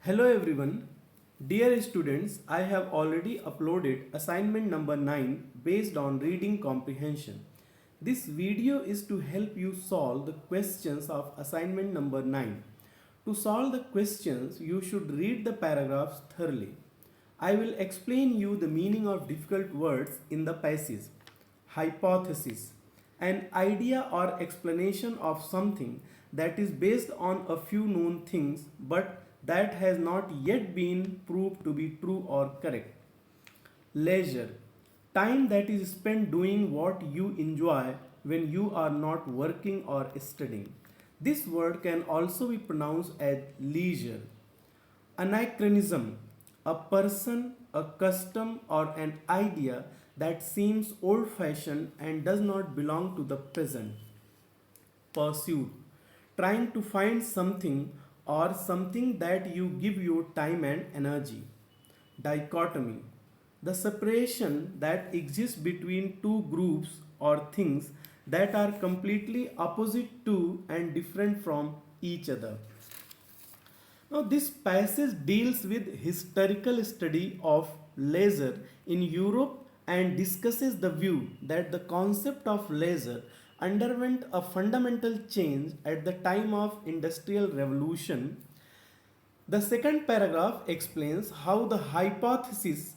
Hello everyone. Dear students, I have already uploaded assignment number 9 based on reading comprehension. This video is to help you solve the questions of assignment number 9. To solve the questions, you should read the paragraphs thoroughly. I will explain you the meaning of difficult words in the passage. Hypothesis, an idea or explanation of something that is based on a few known things but that has not yet been proved to be true or correct. Leisure, time that is spent doing what you enjoy when you are not working or studying. This word can also be pronounced as leisure. Anachronism, a person, a custom, or an idea that seems old fashioned and does not belong to the present. Pursuit, trying to find something or something that you give your time and energy. Dichotomy, the separation that exists between two groups or things that are completely opposite to and different from each other. Now, this passage deals with historical study of leisure in Europe and discusses the view that the concept of leisure underwent a fundamental change at the time of industrial revolution. The second paragraph explains how the hypothesis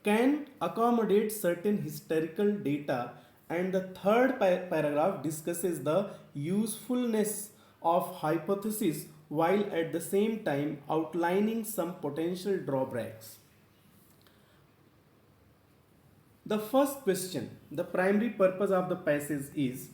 can accommodate certain historical data, and the third paragraph discusses the usefulness of hypothesis while at the same time outlining some potential drawbacks. The first question, the primary purpose of the passage is,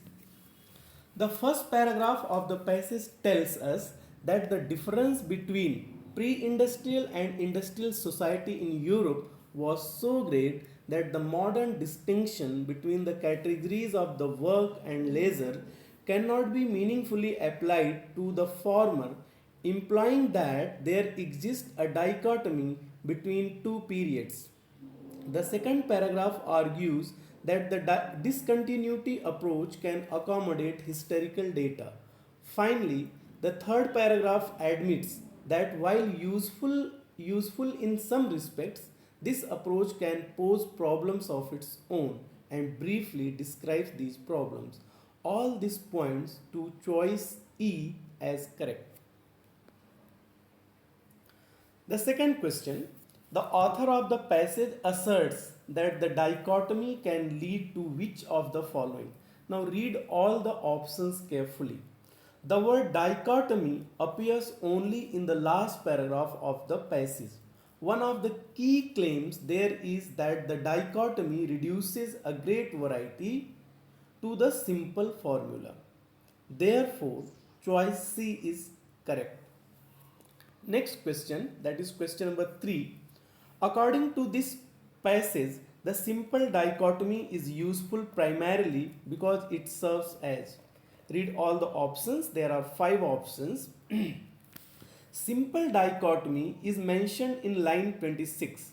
the first paragraph of the passage tells us that the difference between pre-industrial and industrial society in Europe was so great that the modern distinction between the categories of the work and leisure cannot be meaningfully applied to the former, implying that there exists a dichotomy between two periods. The second paragraph argues that the discontinuity approach can accommodate historical data. Finally, the third paragraph admits that while useful in some respects, this approach can pose problems of its own and briefly describes these problems. All this points to choice E as correct. The second question, the author of the passage asserts that the dichotomy can lead to which of the following? Now read all the options carefully. The word dichotomy appears only in the last paragraph of the passage. One of the key claims there is that the dichotomy reduces a great variety to the simple formula. Therefore, choice C is correct. Next question, that is question number 3. According to this passage, the simple dichotomy is useful primarily because it serves as, read all the options, there are 5 options. Simple dichotomy is mentioned in line 26.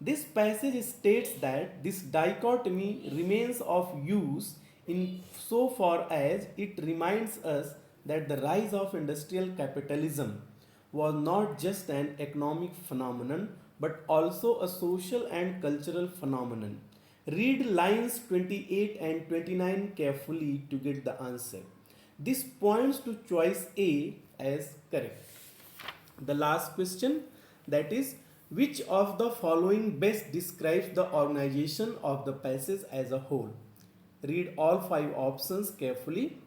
This passage states that this dichotomy remains of use in so far as it reminds us that the rise of industrial capitalism was not just an economic phenomenon but also a social and cultural phenomenon. Read lines 28 and 29 carefully to get the answer. This points to choice A as correct. The last question, that is, which of the following best describes the organization of the passage as a whole? Read all 5 options carefully.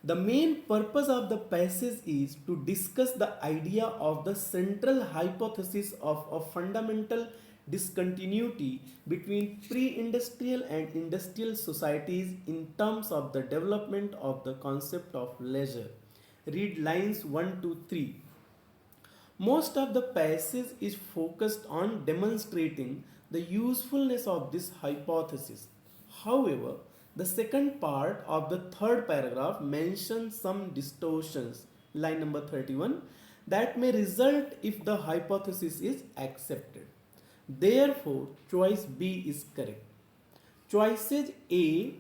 The main purpose of the passage is to discuss the idea of the central hypothesis of a fundamental discontinuity between pre-industrial and industrial societies in terms of the development of the concept of leisure. Read lines 1 to 3. Most of the passage is focused on demonstrating the usefulness of this hypothesis. However, the second part of the third paragraph mentions some distortions, line number 31, that may result if the hypothesis is accepted. Therefore, choice B is correct. Choices A,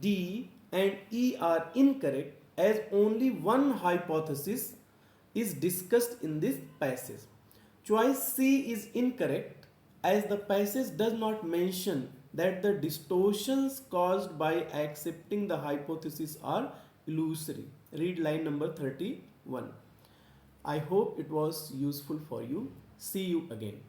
D, and E are incorrect as only one hypothesis is discussed in this passage. Choice C is incorrect as the passage does not mention that the distortions caused by accepting the hypothesis are illusory. Read line number 31. I hope it was useful for you. See you again.